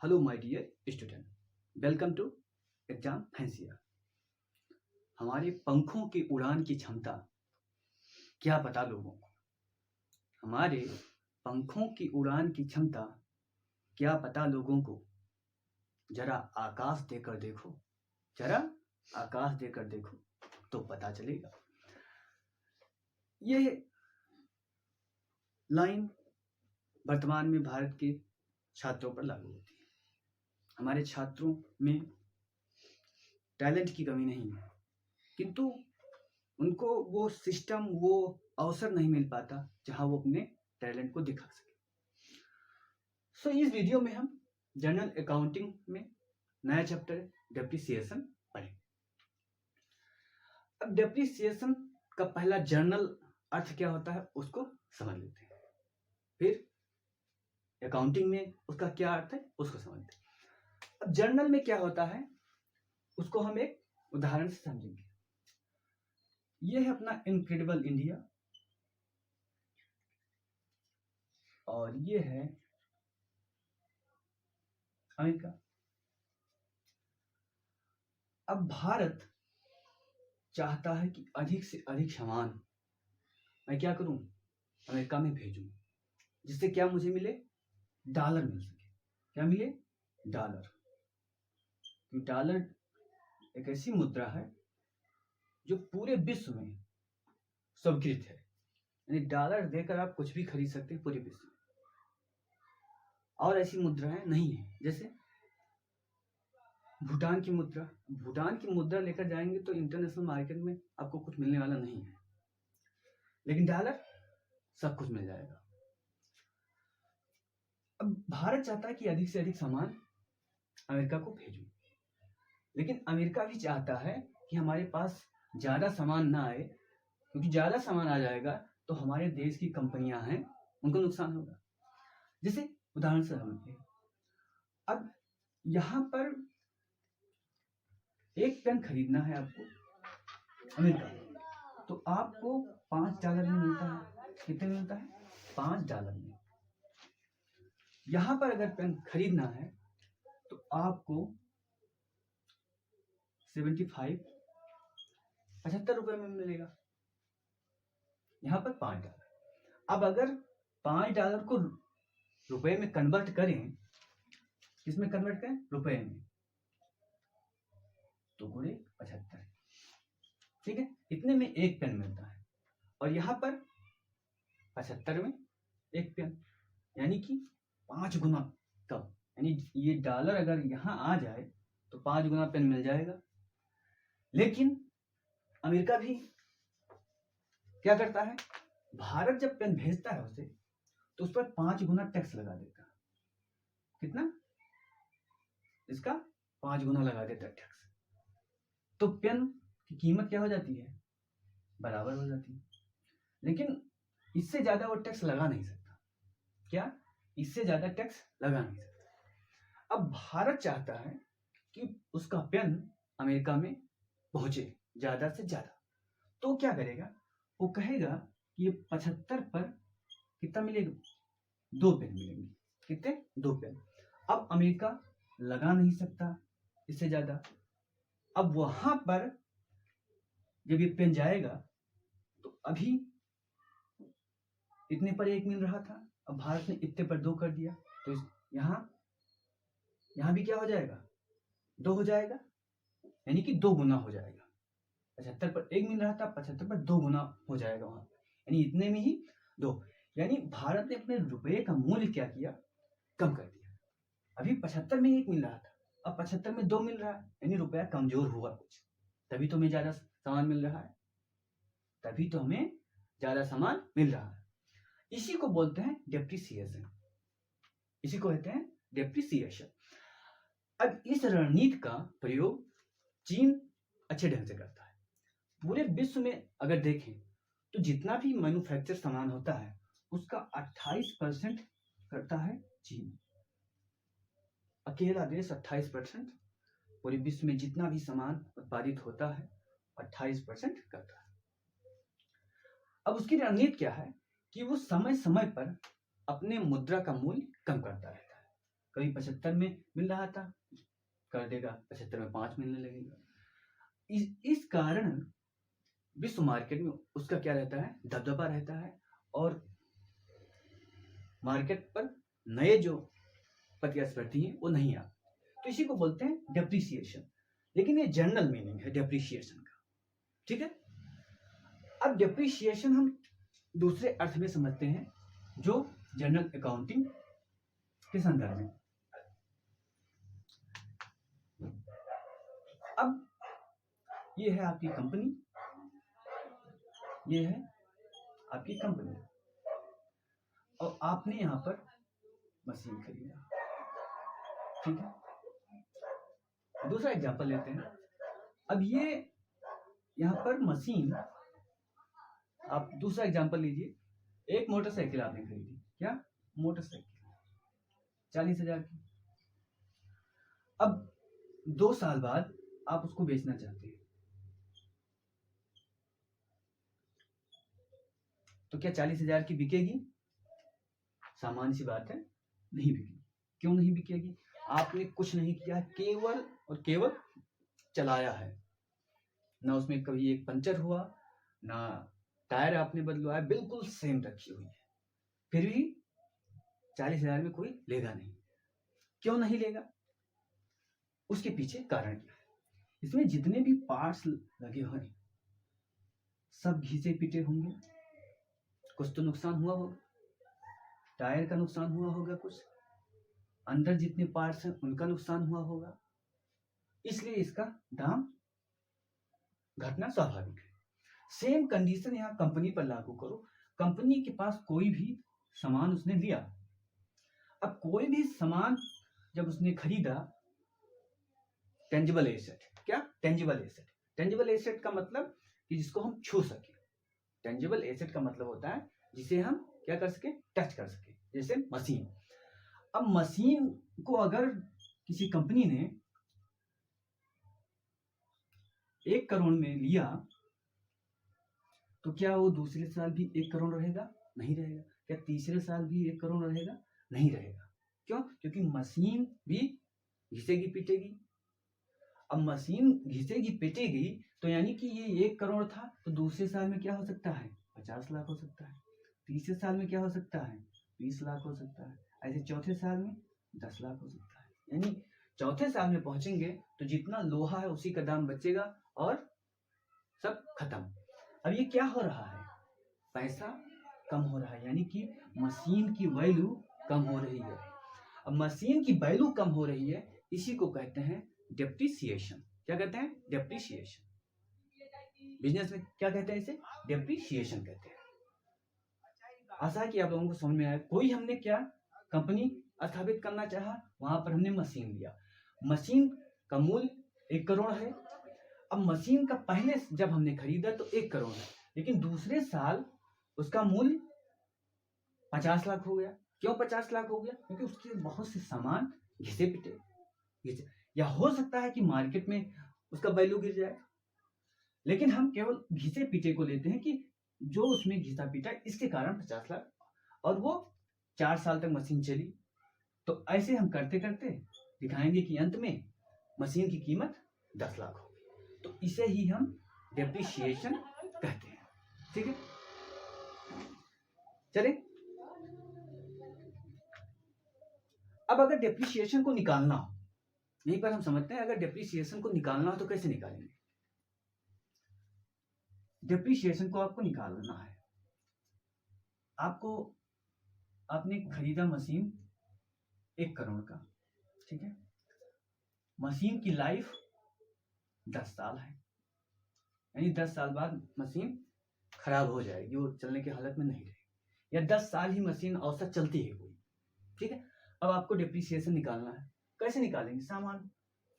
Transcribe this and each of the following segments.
Hello my dear student, welcome to exam fancier. हमारे पंखों की उड़ान की क्षमता क्या पता लोगों को? हमारे पंखों की उड़ान की क्षमता क्या पता लोगों को? जरा आकाश देकर देखो, जरा आकाश देकर देखो तो पता चलेगा। ये लाइन वर्तमान में भारत के छात्रों पर लागू होती है। हमारे छात्रों में टैलेंट की कमी नहीं है, किंतु उनको वो सिस्टम, वो अवसर नहीं मिल पाता जहां वो अपने टैलेंट को दिखा सके। सो इस वीडियो में हम जनरल अकाउंटिंग में नया चैप्टर डेप्रिसिएशन पढ़ेंगे। अब डेप्रिसिएशन का पहला जर्नल अर्थ क्या होता है उसको समझ लेते हैं, फिर अकाउंटिंग में उसका क्या अर्थ है उसको समझते हैं। अब जर्नल में क्या होता है उसको हम एक उदाहरण से समझेंगे। ये है अपना इनक्रेडिबल इंडिया और ये है अमेरिका। अब भारत चाहता है कि अधिक से अधिक सामान मैं क्या करूं, अमेरिका में भेजूं, जिससे क्या मुझे मिले, डॉलर मिल सके। क्या मिले? डॉलर। तो डॉलर एक ऐसी मुद्रा है जो पूरे विश्व में स्वीकृत है, यानी डॉलर देकर आप कुछ भी खरीद सकते हैं पूरे विश्व में। और ऐसी मुद्राएं नहीं है, जैसे भूटान की मुद्रा। भूटान की मुद्रा लेकर जाएंगे तो इंटरनेशनल मार्केट में आपको कुछ मिलने वाला नहीं है, लेकिन डॉलर सब कुछ मिल जाएगा। अब भारत चाहता है कि अधिक से अधिक सामान अमेरिका को भेजूं, लेकिन अमेरिका भी चाहता है कि हमारे पास ज्यादा सामान ना आए, क्योंकि ज्यादा सामान आ जाएगा तो हमारे देश की कंपनियां हैं उनको नुकसान होगा। जैसे उदाहरण से समझिए, अब यहां पर एक पेन खरीदना है आपको अमेरिका में, तो आपको $5 में मिलता है। कितने में मिलता है? $5 में। यहां पर अगर पेन खरीदना है तो आपको 75 रुपए में मिलेगा। यहां पर $5। अब अगर $5 को रुपए में कन्वर्ट करें, किसमें कन्वर्ट करें? रुपए में, तो गुणे 75। ठीक है, इतने में एक पेन मिलता है और यहां पर 75 में एक पेन, यानी कि 5 गुना कम। यानी ये डॉलर अगर यहां आ जाए तो 5 गुना पेन मिल जाएगा। लेकिन अमेरिका भी क्या करता है, भारत जब पेन भेजता है उसे, तो उस पर 5 गुना टैक्स लगा देता है। कितना? इसका 5 गुना लगा देता है टैक्स। तो पेन की कीमत क्या हो जाती है? बराबर हो जाती है। लेकिन इससे ज्यादा वो टैक्स लगा नहीं सकता। क्या? इससे ज्यादा टैक्स लगा नहीं सकता। अब भारत चाहता है कि उसका पेन अमेरिका में पहुंचे ज्यादा से ज्यादा, तो क्या करेगा? वो कहेगा कि ये 75 पर कितना मिलेगा? 2 पेन मिलेंगे। कितने? 2 पेन। अब अमेरिका लगा नहीं सकता इससे ज्यादा। अब वहां पर जब ये पेन जाएगा तो अभी इतने पर 1 मिल रहा था, अब भारत ने इतने पर 2 कर दिया, तो यहां भी क्या हो जाएगा? 2 हो जाएगा, यानी कि 2 गुना हो जाएगा। 75 पर 1 मिल रहा था, 75 पर 2 गुना हो जाएगा वहां, यानी इतने में ही 2। यानी भारत ने अपने रुपये का मूल्य क्या किया? कम कर दिया। अभी 75 में 1 मिल रहा था, अब 75 में 2 मिल रहा है, यानी रुपया कमजोर हुआ कुछ, तभी तो हमें ज्यादा सामान मिल रहा है, तभी तो हमें ज्यादा सामान मिल रहा है। इसी को बोलते हैं डेप्रिसिएशन। इसी को कहते हैं डेप्रिसिएशन। अब इस रणनीति का प्रयोग चीन अच्छे ढंग से करता है। पूरे विश्व में अगर देखें तो जितना भी मैन्युफैक्चर सामान होता है उसका 28% करता है चीन। अकेला देश 28%, पूरे विश्व में जितना भी सामान उत्पादित होता है 28% करता है। अब उसकी रणनीति क्या है कि वो समय समय पर अपने मुद्रा का मूल्य कम करता रहता है। कभी 75 में मिल रहा था, कर देगा 75 में 5 मिलने लगेगा। इस कारण विश्व मार्केट में उसका क्या रहता है, दबदबा रहता है, और मार्केट पर नए जो प्रतिस्पर्धी हैं वो नहीं आते। तो इसी को बोलते हैं डेप्रिसिएशन, लेकिन ये जनरल मीनिंग है डेप्रिसिएशन का, ठीक है। अब डेप्रिसिएशन हम दूसरे अर्थ में समझते हैं जो जनरल अकाउंटिंग के संदर्भ में। अब ये है आपकी कंपनी, ये है आपकी कंपनी, और आपने यहाँ पर मशीन खरीदा, ठीक है। दूसरा एग्जांपल लेते हैं। अब ये यहाँ पर मशीन, आप दूसरा एग्जांपल लीजिए, एक मोटरसाइकिल आपने खरीदी, क्या मोटरसाइकिल 40,000 की। अब 2 साल बाद आप उसको बेचना चाहते हैं, तो क्या 40,000 की बिकेगी? सामान्य सी बात है, नहीं बिकेगी। क्यों नहीं बिकेगी? आपने कुछ नहीं किया, केवल और केवल चलाया है, ना उसमें कभी एक पंचर हुआ, ना टायर आपने बदलवाया, बिल्कुल सेम रखी हुई है, फिर भी 40,000 में कोई लेगा नहीं। क्यों नहीं लेगा? उसके पीछे कारण क्या है? इसमें जितने भी पार्ट्स लगे हुए हैं सब घिसे पिटे होंगे, कुछ तो नुकसान हुआ होगा, टायर का नुकसान हुआ होगा, कुछ अंदर जितने पार्ट्स हैं उनका नुकसान हुआ होगा, इसलिए इसका दाम घटना स्वाभाविक है। सेम कंडीशन यहाँ कंपनी पर लागू करो। कंपनी के पास कोई भी सामान उसने लिया, अब कोई भी सामान जब उसने खरीदा, टेंजिबल एसेट, क्या टेंजिबल एसेट? टेंजिबल एसेट का मतलब कि जिसको हम छू सके। टेंजिबल एसेट का मतलब होता है जिसे हम क्या कर सके, टच कर सके, जैसे मशीन। अब मशीन को अगर किसी कंपनी ने 1 करोड़ में लिया, तो क्या वो दूसरे साल भी 1 करोड़ रहेगा? नहीं रहेगा। क्या तीसरे साल भी 1 करोड़ रहेगा? नहीं रहेगा। क्यों? क्योंकि मशीन भी घिसेगी पिटेगी। अब मशीन घिसेगी पिटेगी, तो यानी कि ये 1 करोड़ था, तो दूसरे साल में क्या हो सकता है? 50 लाख हो सकता है। तीसरे साल में क्या हो सकता है? 20 लाख हो सकता है। ऐसे चौथे साल में 10 लाख हो सकता है। यानी चौथे साल में पहुंचेंगे तो जितना लोहा है उसी का दाम बचेगा और सब खत्म। अब ये क्या हो रहा है? पैसा कम हो रहा है, यानी कि मशीन की वैल्यू कम हो रही है। अब मशीन की वैल्यू कम हो रही है, इसी को कहते हैं डेप्रिसिएशन। क्या कहते हैं? डेप्रिसिएशन। बिजनेस में क्या कहते हैं? इसे डेप्रिसिएशन कहते हैं। आशा है कि आप लोगों को समझ में आया। कोई हमने क्या कंपनी स्थापित करना चाहा, वहां पर हमने मशीन लिया, मशीन का मूल्य 1 करोड़ है। अब मशीन का पहले जब हमने खरीदा तो 1 करोड़ है, लेकिन दूसरे साल उसका मूल्य 50 लाख हो गया। क्यों 50 लाख हो गया? क्योंकि उसके बहुत से सामान घिसे पिटे, या हो सकता है कि मार्केट में उसका वैल्यू गिर जाए, लेकिन हम केवल घिसे पिटे को लेते हैं कि जो उसमें घिसा पिटा इसके कारण 50 लाख, और वो 4 साल तक मशीन चली। तो ऐसे हम करते करते दिखाएंगे कि अंत में मशीन की कीमत 10 लाख होगी। तो इसे ही हम डेप्रिसिएशन कहते हैं, ठीक है। चले, अब अगर डेप्रिसिएशन को निकालना हो, यहीं पर हम समझते हैं, अगर डेप्रिसिएशन को निकालना हो तो कैसे निकालेंगे? डेप्रिसिएशन को आपको निकालना है, आपने खरीदा मशीन 1 करोड़ का, ठीक है। मशीन की लाइफ 10 साल है, यानी 10 साल बाद मशीन खराब हो जाएगी, वो चलने की हालत में नहीं रहेगी, या 10 साल ही मशीन औसत चलती है कोई, ठीक है। अब आपको डेप्रिसिएशन निकालना है, कैसे निकालेंगे? सामान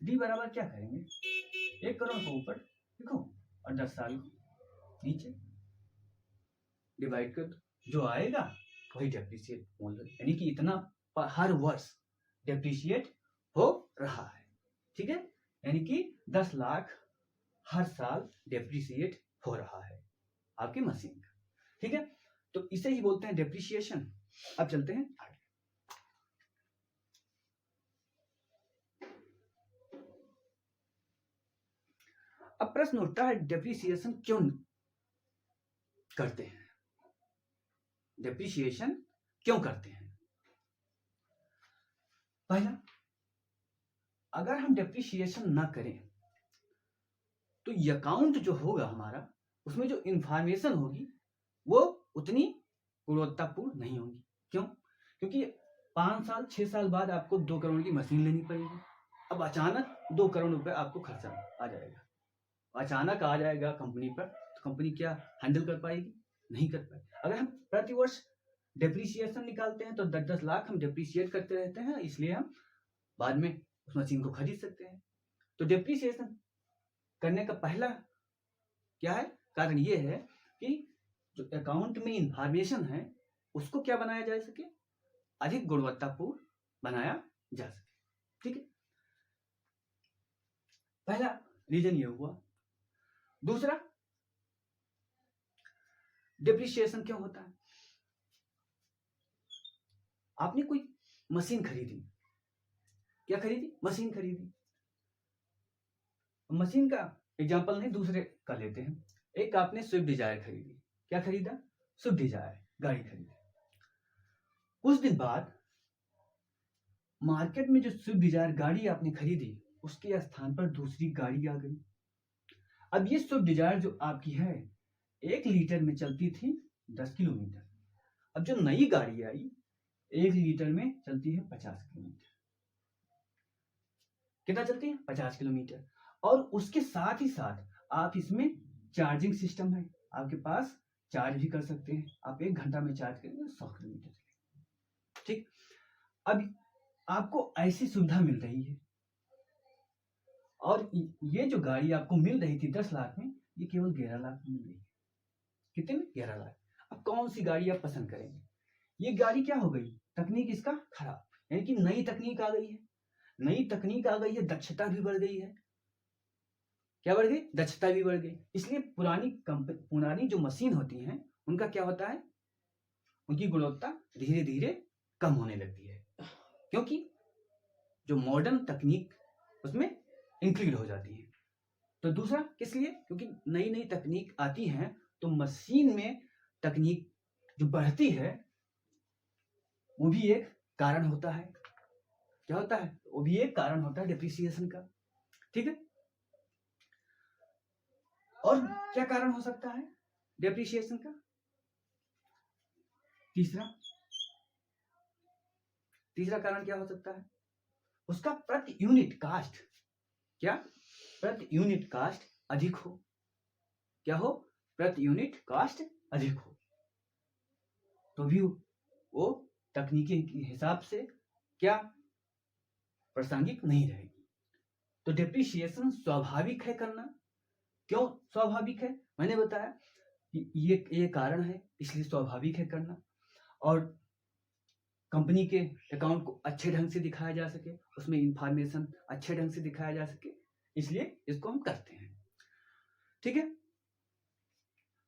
डी बराबर क्या करेंगे, 1 करोड़ को ऊपर लिखो और 10 साल को नीचे डिवाइड कर दो, जो आएगा वही डेप्रिसिएट मूल्य, यानी कि इतना हर वर्ष डेप्रिसिएट हो रहा है, ठीक है। यानी कि 10 लाख हर साल डेप्रिसिएट हो रहा है आपकी मशीन का, ठीक है। तो इसे ही बोलते हैं डेप्रिसिएशन। अब चलते हैं आगे। अब प्रश्न उठता है, डेप्रिसिएशन क्यों करते हैं? डेप्रिसिएशन क्यों करते हैं? पहला, अगर हम डेप्रिसिएशन ना करें तो अकाउंट जो होगा हमारा, उसमें जो इंफॉर्मेशन होगी वो उतनी गुणवत्तापूर्ण नहीं होगी। क्यों? क्योंकि 5 साल 6 साल बाद आपको 2 करोड़ की मशीन लेनी पड़ेगी। अब अचानक 2 करोड़ रुपए आपको खर्चा आ जाएगा, अचानक आ जाएगा कंपनी पर, तो कंपनी क्या हैंडल कर पाएगी? नहीं कर पाएगी। अगर हम प्रति वर्ष डेप्रिसिएशन निकालते हैं तो 10-10 लाख हम डेप्रिसिएट करते रहते हैं, इसलिए हम बाद में उस मशीन को खरीद सकते हैं। तो डेप्रिसिएशन करने का पहला क्या है? कारण ये है कि जो अकाउंट में इंफॉर्मेशन है उसको क्या बनाया जा सके, अधिक गुणवत्तापूर्ण बनाया जा सके। ठीक है, पहला रीजन ये हुआ। दूसरा, डेप्रिसिएशन क्यों होता है? आपने कोई मशीन खरीदी, क्या खरीदी? मशीन खरीदी। मशीन का एग्जांपल नहीं, दूसरे का लेते हैं। एक आपने स्विफ्ट डिजायर खरीदी। क्या खरीदा? स्विफ्ट डिजायर गाड़ी खरीदी। कुछ दिन बाद मार्केट में जो स्विफ्ट डिजायर गाड़ी आपने खरीदी उसके स्थान पर दूसरी गाड़ी आ गई। अब ये स्विफ्ट डिजायर जो आपकी है 1 लीटर में चलती थी 10 किलोमीटर। अब जो नई गाड़ी आई 1 लीटर में चलती है 50 किलोमीटर। कितना चलती है? 50 किलोमीटर। और उसके साथ ही साथ आप इसमें चार्जिंग सिस्टम है, आपके पास चार्ज भी कर सकते हैं। आप 1 घंटा में चार्ज करेंगे 100 किलोमीटर। ठीक, अब आपको ऐसी सुविधा मिल रही है और ये जो गाड़ी आपको मिल रही थी 10 लाख में, ये केवल 11 लाख में मिल रही है। कितने में? 11 लाख। अब कौन सी गाड़ी आप पसंद करेंगे? ये गाड़ी क्या हो गई? तकनीक इसका खराब, यानी कि नई तकनीक आ गई है। नई तकनीक आ गई है, दक्षता भी बढ़ गई है। क्या बढ़ गई? दक्षता भी बढ़ गई। इसलिए पुरानी जो मशीन होती हैं उनका क्या होता है, उनकी गुणवत्ता धीरे धीरे कम होने लगती है, क्योंकि जो मॉडर्न तकनीक उसमें इंक्लूड हो जाती है। तो दूसरा किस लिए? क्योंकि नई नई तकनीक आती है तो मशीन में तकनीक जो बढ़ती है वो भी एक कारण होता है। क्या होता है? वो भी एक कारण होता है डेप्रिसिएशन का। ठीक है, और क्या कारण हो सकता है डेप्रिसिएशन का? तीसरा कारण क्या हो सकता है? उसका प्रति यूनिट कास्ट, क्या? प्रति यूनिट कास्ट अधिक हो। क्या हो? प्रति यूनिट कास्ट अधिक हो, तो भी वो तकनीकी के हिसाब से क्या प्रासंगिक नहीं रहेगी। तो डेप्रिसिएशन स्वाभाविक है करना। क्यों स्वाभाविक है? मैंने बताया कि ये कारण है, इसलिए स्वाभाविक है करना। और कंपनी के अकाउंट को अच्छे ढंग से दिखाया जा सके, उसमें इंफॉर्मेशन अच्छे ढंग से दिखाया जा सके, इसलिए इसको हम करते हैं। ठीक है,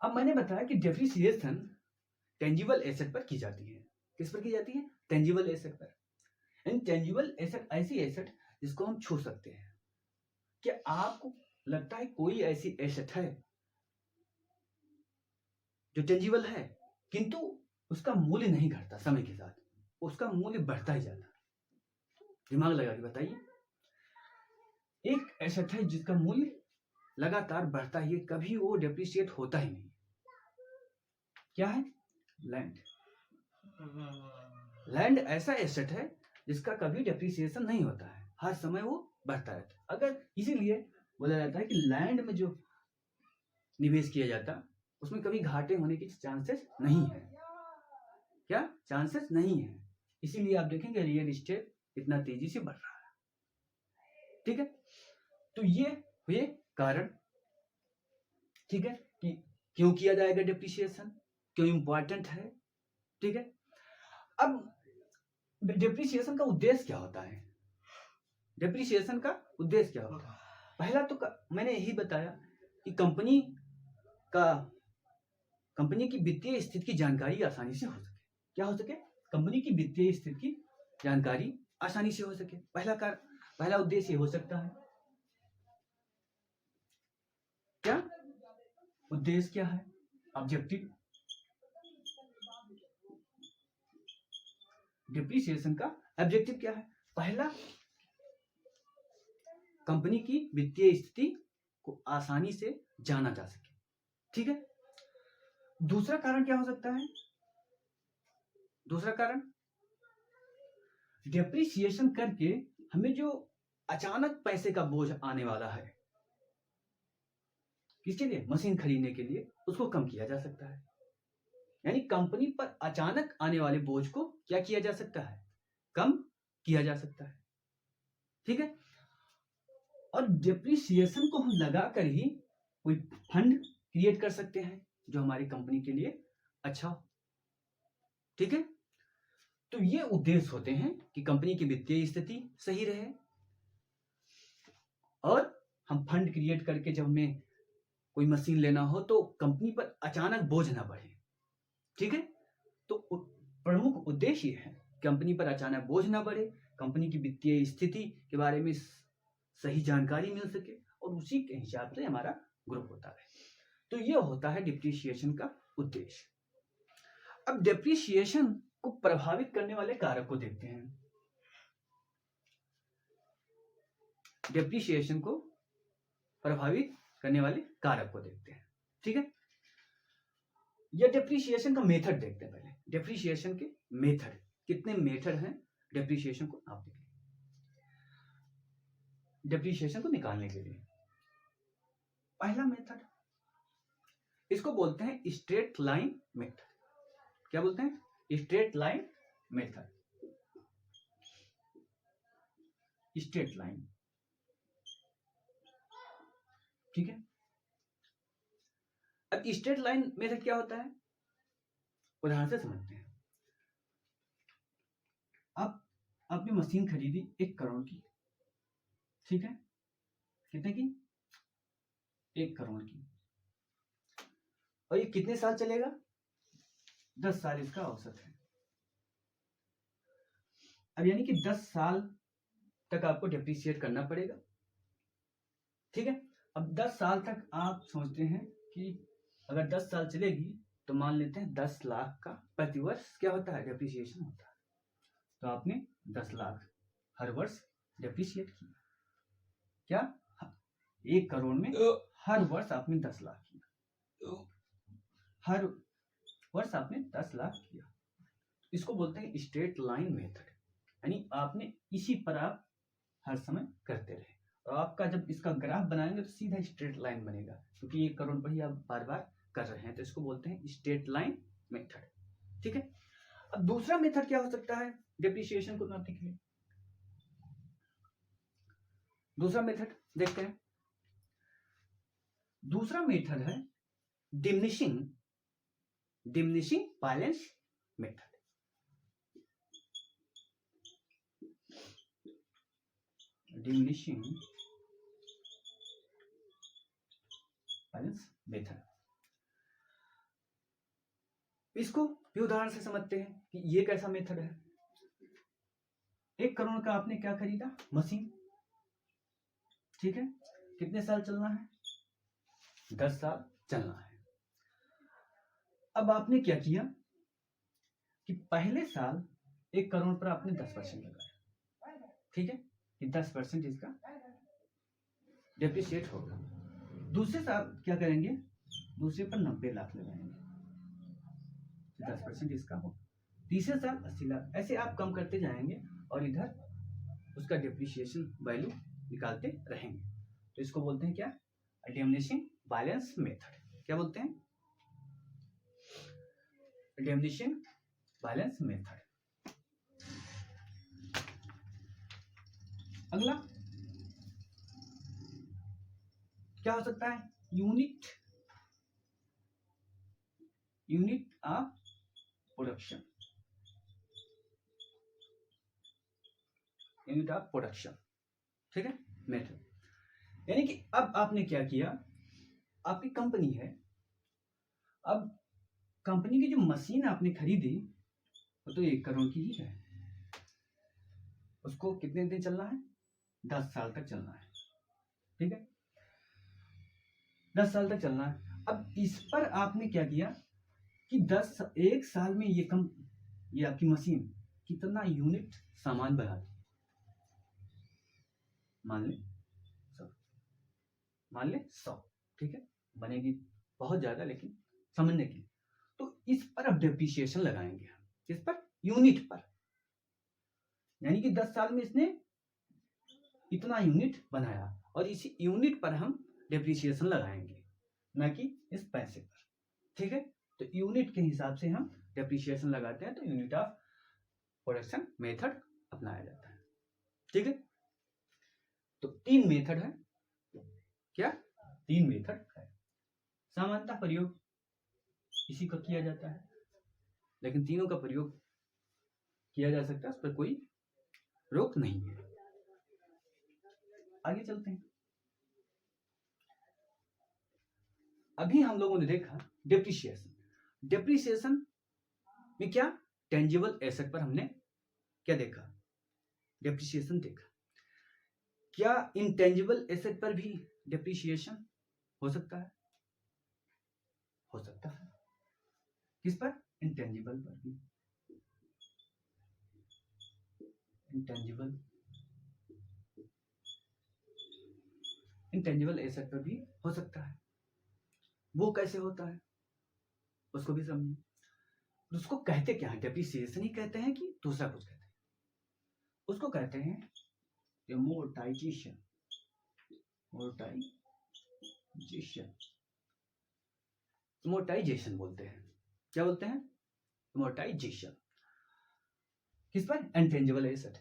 अब मैंने बताया कि डेप्रिसिएशन टेंजिबल एसेट पर की जाती है। किस पर की जाती है? टेंजिबल एसेट पर। टेंजिबल एसेट ऐसी एसेट जिसको हम छू सकते हैं। क्या आपको लगता है कोई ऐसी एसेट है जो टेंजिबल है किंतु उसका मूल्य नहीं घटता समय के साथ, उसका मूल्य बढ़ता ही जाता? दिमाग लगा के बताइए। एक एसेट है जिसका मूल्य लगातार बढ़ता ही है, कभी वो डेप्रिशिएट होता ही नहीं। क्या है? लैंड। लैंड ऐसा एसेट है जिसका कभी डेप्रिसिएशन नहीं होता है, हर समय वो बढ़ता रहता है। अगर इसीलिए बोला जाता है कि लैंड में जो निवेश किया जाता उसमें कभी घाटे होने की चांसेस नहीं है। क्या? चांसेस नहीं है। इसीलिए आप देखेंगे रियल एस्टेट इतना तेजी से बढ़ रहा है। ठीक है, तो ये हुए कारण। ठीक है, कि क्यों किया जाएगा डेप्रिसिएशन, क्यों इंपॉर्टेंट है। ठीक है, अब डेप्रिसिएशन का उद्देश्य क्या होता है? डेप्रिसिएशन का उद्देश्य क्या होता है? पहला तो मैंने यही बताया कि कंपनी की वित्तीय स्थिति की जानकारी आसानी से हो सके। क्या हो सके? कंपनी की वित्तीय स्थिति की जानकारी आसानी से हो सके। पहला उद्देश्य हो सकता है। उद्देश्य क्या है, ऑब्जेक्टिव। डिप्रिसिएशन का ऑब्जेक्टिव क्या है, पहला कंपनी की वित्तीय स्थिति को आसानी से जाना जा सके, ठीक है। दूसरा कारण क्या हो सकता है, दूसरा कारण डिप्रिसिएशन करके हमें जो अचानक पैसे का बोझ आने वाला है, किसके लिए, मशीन खरीदने के लिए, उसको कम किया जा सकता है। यानी कंपनी पर अचानक आने वाले बोझ को क्या किया जा सकता है, कम किया जा सकता है, ठीक है। और डिप्रिसिएशन को हम लगाकर ही कोई फंड क्रिएट कर सकते हैं जो हमारी कंपनी के लिए अच्छा हो, ठीक है। तो ये उद्देश्य होते हैं कि कंपनी की वित्तीय स्थिति सही रहे और हम फंड क्रिएट करके जब हमें कोई मशीन लेना हो तो कंपनी पर अचानक बोझ ना बढ़े, ठीक है। तो प्रमुख उद्देश्य ये है, कंपनी पर अचानक बोझ ना बढ़े, कंपनी की वित्तीय स्थिति के बारे में सही जानकारी मिल सके और उसी के हिसाब से हमारा ग्रुप होता है। तो ये होता है डिप्रिसिएशन का उद्देश्य। अब डिप्रिसिएशन को प्रभावित करने वाले कारक को देखते हैं। डिप्रिसिएशन को प्रभावित करने वाले कारक को देखते हैं, ठीक है। या डिप्रिसिएशन का मेथड देखते हैं पहले। डिप्रिसिएशन के मेथड, कितने मेथड हैं डिप्रिसिएशन को आप देखिए, डिप्रिसिएशन को निकालने के लिए। पहला मेथड, इसको बोलते हैं स्ट्रेट लाइन मेथड। क्या बोलते हैं, straight line method, straight line, ठीक है। अब स्ट्रेट लाइन मेथड क्या होता है, उदाहरण से समझते हैं। अब आपने मशीन खरीदी 1 करोड़ की, ठीक है, कितने की, 1 करोड़ की, और ये कितने साल चलेगा, 10 साल इसका औसत है। अब यानी कि 10 साल तक आपको डिप्रिशिएट करना पड़ेगा, ठीक है। अब 10 साल तक आप सोचते हैं कि अगर 10 साल चलेगी तो मान लेते हैं 10 लाख का प्रतिवर्ष क्या होता है, डिप्रिसिएशन होता है। तो आपने 10 लाख हर वर्ष डिप्रिशिएट किया, क्या 1 करोड़ में हर वर्ष आपने 10 लाख किया, हर वर्ष आपने 10 लाख किया। इसको बोलते हैं स्ट्रेट लाइन मेथड, यानी आपने इसी पर आप हर समय करते रहे और आपका जब इसका ग्राफ बनाएंगे तो सीधा स्ट्रेट लाइन बनेगा, क्योंकि 1 करोड़ पर ही आप बार बार कर रहे हैं। तो इसको बोलते हैं स्ट्रेट लाइन मेथड, ठीक है। अब दूसरा मेथड क्या हो सकता है डिप्रिसिएशन को नापने के लिए, दूसरा मेथड देखते हैं। दूसरा मेथड है diminishing balance method. Diminishing balance method, इसको भी उदाहरण से समझते हैं कि ये कैसा मेथड है। 1 करोड़ का आपने क्या खरीदा, मशीन, ठीक है, कितने साल चलना है, 10 साल चलना है। अब आपने क्या किया कि पहले साल 1 करोड़ पर आपने 10% लगाया, ठीक है, कि 10% इसका डेप्रिशिएट होगा। दूसरे साल क्या करेंगे, दूसरे पर 90 लाख लगाएंगे, 10% इसका होगा। तीसरे साल 80 लाख, ऐसे आप कम करते जाएंगे और इधर उसका डेप्रिसिएशन वैल्यू निकालते रहेंगे। तो इसको बोलते हैं क्या, डिमिनिशिंग बैलेंस मेथड। क्या बोलते हैं, डिमिनिशिंग बैलेंस मेथड। अगला क्या हो सकता है, unit of production, unit of production, ठीक है, मेथड। यानी कि अब आपने क्या किया, आपकी कंपनी है, अब कंपनी की जो मशीन आपने खरीदी वो तो 1 करोड़ की ही है, उसको कितने दिन चलना है, 10 साल तक चलना है, ठीक है, 10 साल तक चलना है। अब इस पर आपने क्या किया कि 1 साल में ये आपकी मशीन कितना यूनिट सामान बनाती, मान ले 100, मान ले 100, ठीक है, बनेगी बहुत ज्यादा लेकिन समझने के लिए। तो इस पर अब डेप्रिसिएशन लगाएंगे हम, इस पर यूनिट पर, यानी कि 10 साल में इसने इतना यूनिट बनाया और इसी यूनिट पर हम डेप्रिसिएशन लगाएंगे, ना कि इस पैसे पर, ठीक है। तो यूनिट के हिसाब से हम डेप्रिसिएशन लगाते हैं, तो यूनिट ऑफ प्रोडक्शन मेथड अपनाया जाता है, ठीक है। तो 3 मेथड है, क्या 3 मेथड है। सामान्यतः प्रयोग इसी का किया जाता है, लेकिन तीनों का प्रयोग किया जा सकता है, उस पर कोई रोक नहीं है। आगे चलते हैं। अभी हम लोगों ने देखा डेप्रिसिएशन। डेप्रिसिएशन में क्या टेंजिबल एसेट पर हमने क्या देखा, डेप्रिसिएशन देखा। क्या इंटेंजिबल एसेट पर भी डेप्रिसिएशन हो सकता है? हो सकता है। किस पर? इंटेंजिबल पर भी। इंटेंजिबल एसेट पर भी हो सकता है। वो कैसे होता है उसको भी समझिए। उसको कहते क्या है? डेप्रिसिएशन ही कहते हैं कि दूसरा कुछ कहते हैं? उसको कहते हैं एमोर्टाइजेशन। एमोर्टाइजेशन बोलते हैं। क्या बोलते हैं? एमोर्टाइजेशन। किस पर? Intangible asset.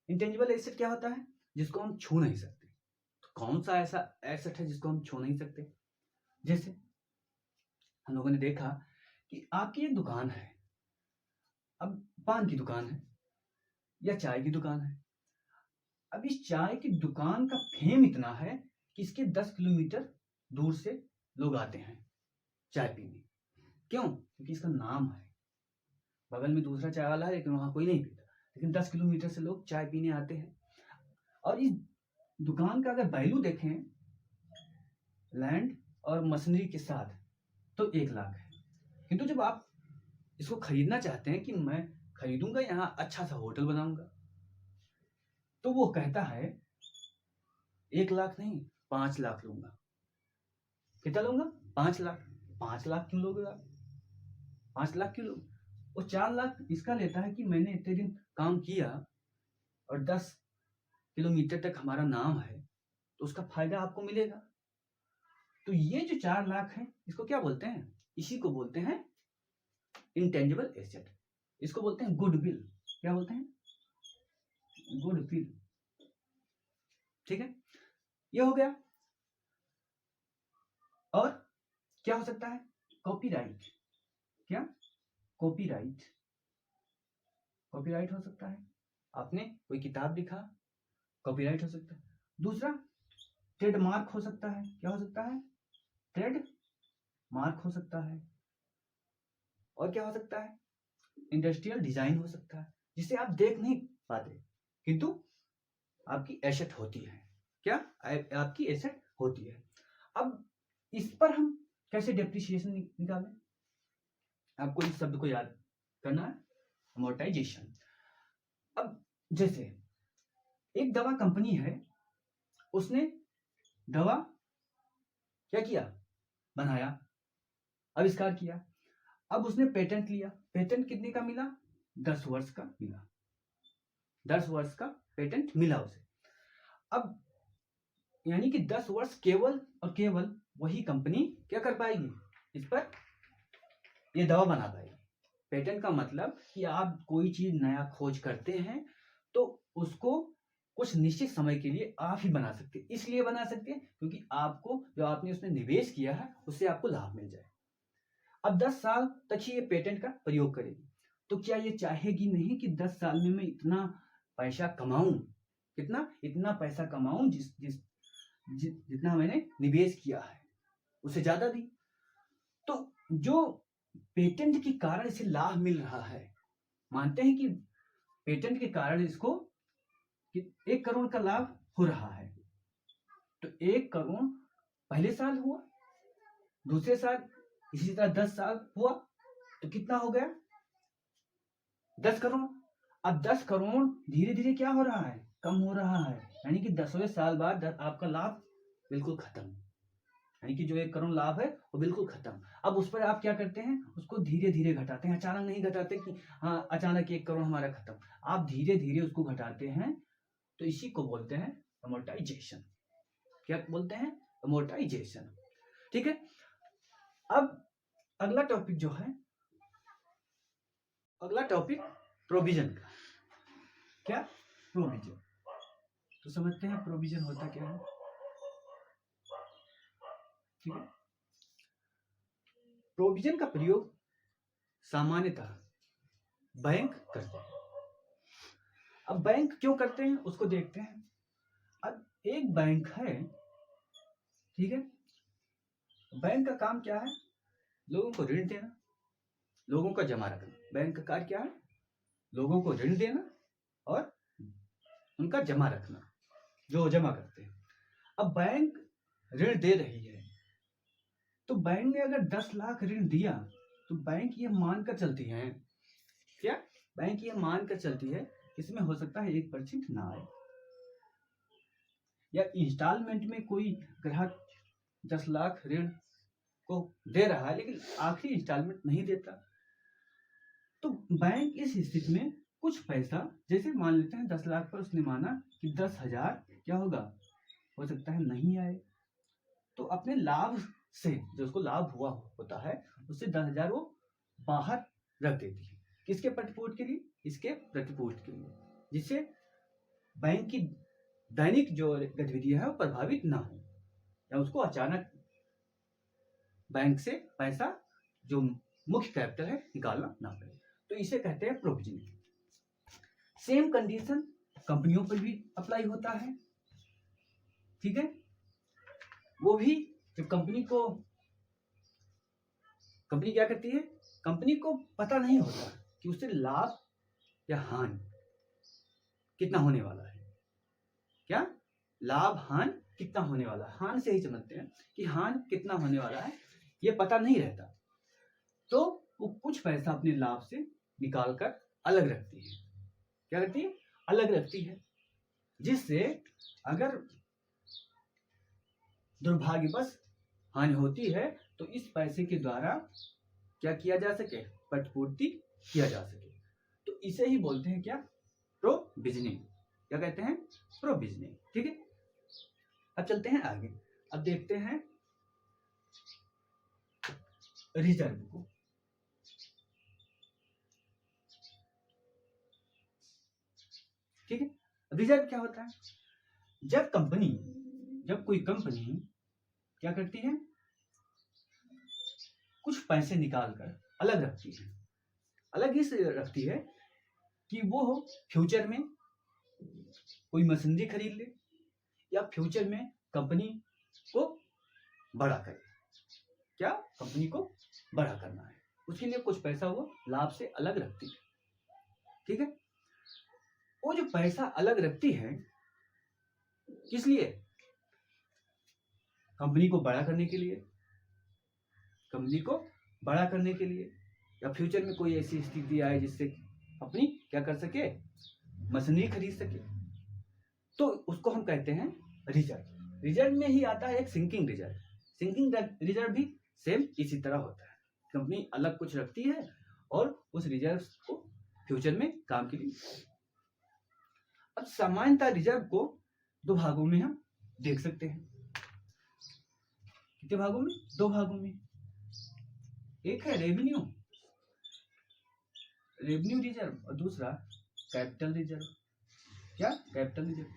इंटेंजिबल एसेट क्या होता है? जिसको हम छू नहीं सकते। तो कौन सा ऐसा एसेट है जिसको हम छू नहीं सकते? जैसे हम लोगों ने देखा कि आपकी एक दुकान है, अब पान की दुकान है या चाय की दुकान है। अब इस चाय की दुकान का फेम इतना है कि इसके 10 किलोमीटर दूर से लोग आते हैं चाय पीने। क्यों? क्योंकि इसका नाम है। बगल में दूसरा चाय वाला है लेकिन वहां कोई नहीं पीता, लेकिन 10 किलोमीटर से लोग चाय पीने आते हैं। और इस दुकान का अगर वैल्यू देखें लैंड और मशीनरी के साथ तो 1 लाख है। किंतु जब आप इसको खरीदना चाहते हैं कि मैं खरीदूंगा, यहाँ अच्छा सा होटल बनाऊंगा, तो वो कहता है 1 लाख नहीं 5 लाख लूंगा। कितना लूंगा? 5 लाख। 5 लाख क्यों लोगे आप? 5 लाख क्यों लोगे? वो 4 लाख इसका लेता है कि मैंने इतने दिन काम किया और 10 किलोमीटर तक हमारा नाम है, तो उसका फायदा आपको मिलेगा। तो ये जो 4 लाख है इसको क्या बोलते हैं? इसी को बोलते हैं इंटेंजिबल एसेट। इसको बोलते हैं गुडविल। क्या बोलते हैं? गुडविल। ठीक है, ये हो गया। और क्या हो सकता है? कॉपीराइट। क्या? कॉपीराइट। कॉपीराइट हो सकता है, आपने कोई किताब लिखा, कॉपीराइट हो सकता है। दूसरा ट्रेडमार्क हो सकता है। क्या हो सकता है? ट्रेडमार्क हो सकता है। और क्या हो सकता है? इंडस्ट्रियल डिजाइन हो सकता है, जिसे आप देख नहीं पाते किंतु आपकी एसेट होती है। क्या? आपकी एसेट होती है। अब इस पर हम कैसे डेप्रिसिएशन निकालें? आपको इस शब्द को याद करना है, अमोर्टाइजेशन। अब जैसे एक दवा कंपनी है, उसने दवा क्या किया? बनाया, आविष्कार किया। अब उसने पेटेंट लिया। पेटेंट कितने का मिला? 10 वर्ष का मिला। 10 वर्ष का पेटेंट मिला उसे। अब यानी कि 10 वर्ष केवल और केवल वही कंपनी क्या कर पाएगी? इस पर ये दवा बना पाएगी। पेटेंट का मतलब कि आप कोई चीज नया खोज करते हैं तो उसको कुछ निश्चित समय के लिए आप ही बना सकते हैं। इसलिए बना सकते हैं क्योंकि आपको जो आपने उसमें निवेश किया है उससे आपको लाभ मिल जाए। अब 10 साल तक ही ये पेटेंट का प्रयोग करेगी, तो क्या ये चाहेगी नहीं कि 10 साल में मैं इतना पैसा कमाऊं? कितना? इतना पैसा कमाऊं जितना मैंने निवेश किया है उससे ज्यादा भी। तो जो पेटेंट के कारण इसे लाभ मिल रहा है, मानते हैं कि पेटेंट के कारण इसको 1 करोड़ का लाभ हो रहा है, तो 1 करोड़ पहले साल हुआ दूसरे साल इसी तरह 10 साल हुआ तो कितना हो गया 10 करोड़। अब 10 करोड़ धीरे धीरे क्या हो रहा है, कम हो रहा है, यानी कि 10वें साल बाद आपका लाभ बिल्कुल खत्म, यानी कि जो 1 करोड़ लाभ है वो बिल्कुल खत्म। अब उस पर आप क्या करते हैं, उसको धीरे धीरे घटाते हैं, अचानक नहीं घटाते कि हाँ अचानक 1 करोड़ हमारा खत्म, आप धीरे धीरे उसको घटाते हैं। तो इसी को बोलते हैं अमोर्टाइजेशन। क्या बोलते हैं, अमोर्टाइजेशन। ठीक है, अब अगला टॉपिक जो है, अगला टॉपिक प्रोविजन का। क्या, प्रोविजन। तो समझते हैं प्रोविजन होता क्या है। ठीक है, प्रोविजन का प्रयोग सामान्यतः बैंक करते हैं। अब बैंक क्यों करते हैं उसको देखते हैं। अब एक बैंक है, ठीक है, बैंक का काम क्या है, लोगों को ऋण देना, लोगों का जमा रखना। बैंक का कार्य क्या है, लोगों को ऋण देना और उनका जमा रखना, जो जमा करते हैं। अब बैंक ऋण दे रही है, तो बैंक ने अगर 10 लाख ऋण दिया तो बैंक ये मानकर चलती है, क्या, बैंक ये मानकर चलती है इसमें हो सकता है 1% ना आए, या इंस्टॉलमेंट में कोई ग्राहक 10 लाख ऋण को दे रहा है लेकिन आखिरी इंस्टॉलमेंट नहीं देता, तो बैंक इस स्थिति में कुछ पैसा, जैसे मान लेते हैं 10 लाख पर उसने माना कि 10,000 क्या होगा, हो सकता है नहीं आए, तो अपने लाभ से, जो उसको लाभ हुआ होता है उससे 10,000 वो बाहर रख देती है। किसके प्रतिपूर्ति के लिए, इसके प्रतिपूर्ति के लिए, जिससे बैंक की दैनिक जो गतिविधियां है वो प्रभावित ना हो, या उसको अचानक बैंक से पैसा जो मुख्य कैपिटल है निकालना ना पड़े। तो इसे कहते हैं प्रोविजनिंग। सेम कंडीशन कंपनियों पर भी अप्लाई होता है। ठीक है, वो भी जब कंपनी क्या करती है, कंपनी को पता नहीं होता कि उससे लाभ या हानि कितना होने वाला है, क्या, लाभ हानि कितना होने वाला है, हानि से ही समझते हैं कि हानि कितना होने वाला है, ये पता नहीं रहता, तो वो कुछ पैसा अपने लाभ से निकाल कर अलग रखती है। क्या करती है, अलग रखती है, जिससे अगर दुर्भाग्यवश हानि होती है तो इस पैसे के द्वारा क्या किया जा सके, प्रतिपूर्ति किया जा सके। तो इसे ही बोलते हैं क्या, प्रोविजनिंग। क्या कहते हैं, प्रोविजनिंग। ठीक है, अब चलते हैं आगे। अब देखते हैं रिजर्व को। ठीक है, रिजर्व क्या होता है, जब कोई कंपनी क्या करती है, कुछ पैसे निकालकर अलग रखती है, अलग इसलिए रखती है कि वो फ्यूचर में कोई मशीनरी खरीद ले, या फ्यूचर में कंपनी को बड़ा करे, क्या, कंपनी को बड़ा करना है, उसके लिए कुछ पैसा वो लाभ से अलग रखती है। ठीक है, वो जो पैसा अलग रखती है किस लिए, कंपनी को बड़ा करने के लिए, कंपनी को बड़ा करने के लिए, या फ्यूचर में कोई ऐसी स्थिति आए जिससे अपनी क्या कर सके, मशीनरी खरीद सके, तो उसको हम कहते हैं रिजर्व। रिजर्व में ही आता है एक सिंकिंग रिजर्व। सिंकिंग रिजर्व भी सेम इसी तरह होता है, कंपनी अलग कुछ रखती है और उस रिजर्व को फ्यूचर में काम के लिए। अब सामान्यतः रिजर्व को 2 भागों में हम देख सकते हैं। कितने भागों में, 2 भागों में। एक है रेवेन्यू रिजर्व और दूसरा कैपिटल रिजर्व। क्या, कैपिटल रिजर्व।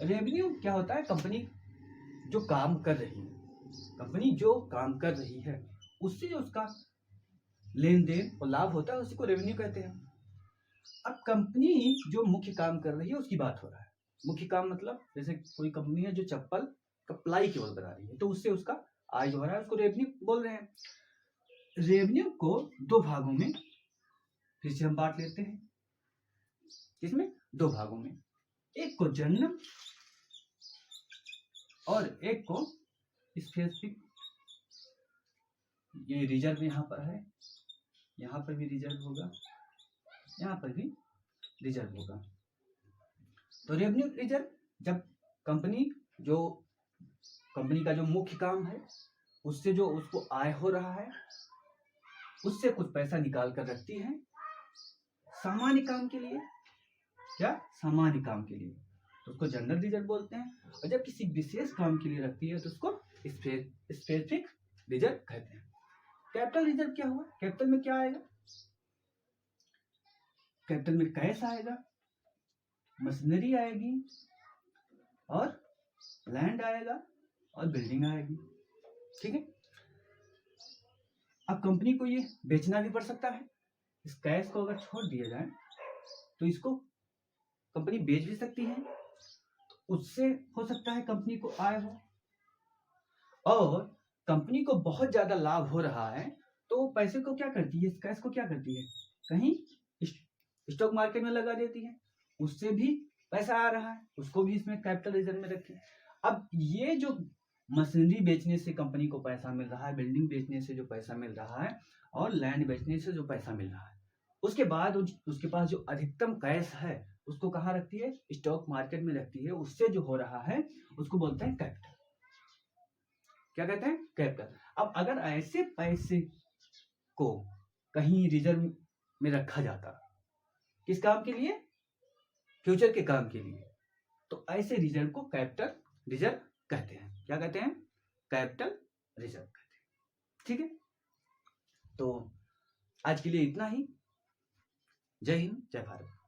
रेवेन्यू क्या होता है, कंपनी जो काम कर रही है उससे जो उसका लेन देन और लाभ होता है उसी को रेवेन्यू कहते हैं। अब कंपनी जो मुख्य काम कर रही है उसकी बात हो रहा है। मुख्य काम मतलब जैसे कोई कंपनी है जो चप्पल का प्लाई केवल बना रही है, तो उससे उसका आय जो हो रहा है उसको रेवेन्यू बोल रहे हैं। रेवेन्यू को 2 भागों में फिर से हम बांट लेते हैं। इसमें 2 भागों में, एक को जनरल और एक को स्पेसिफिक। ये रिजर्व यहाँ पर है, यहाँ पर भी रिजर्व होगा, यहाँ पर भी रिजर्व होगा। तो रेवेन्यू रिजर्व जब कंपनी का जो मुख्य काम है उससे जो उसको आय हो रहा है उससे कुछ पैसा निकाल कर रखती है सामान्य काम के लिए। क्या? सामान्य काम के लिए, तो उसको जनरल रिजर्व बोलते हैं। और जब किसी विशेष काम के लिए रखती है तो उसको स्पेसिफिक रिजर्व कहते हैं। कैपिटल रिजर्व क्या हुआ? कैपिटल में क्या आएगा? कैपिटल में कैश आएगा, मशीनरी आएगी और लैंड आएगा और बिल्डिंग आएगी। ठीक है। अब कंपनी को ये बेचना भी पड़ सकता है। इस कैश को अगर छोड़ दिया जाए तो इसको कंपनी बेच भी सकती है, तो उससे हो सकता है कंपनी को आय हो। और कंपनी को बहुत ज्यादा लाभ हो रहा है तो पैसे को क्या करती है, इस कैश को क्या करती है, कहीं स्टॉक मार्केट में लगा देती है, उससे भी पैसा आ रहा है, उसको भी इसमें कैपिटल रिजर्व में रखती है। अब ये जो मशीनरी बेचने से कंपनी को पैसा मिल रहा है, बिल्डिंग बेचने से जो पैसा मिल रहा है और लैंड बेचने से जो पैसा मिल रहा है, उसके बाद उसके पास जो अधिकतम कैश है उसको कहाँ रखती है? स्टॉक मार्केट में रखती है। उससे जो हो रहा है उसको बोलते हैं कैपिटल। क्या कहते हैं? कैपिटल। अब अगर ऐसे पैसे को कहीं रिजर्व में रखा जाता, किस काम के लिए? फ्यूचर के काम के लिए, तो ऐसे रिजर्व को कैपिटल रिजर्व कहते हैं। क्या कहते हैं? कैपिटल रिजर्व कहते हैं। ठीक है, तो आज के लिए इतना ही। जय हिंद, जय भारत।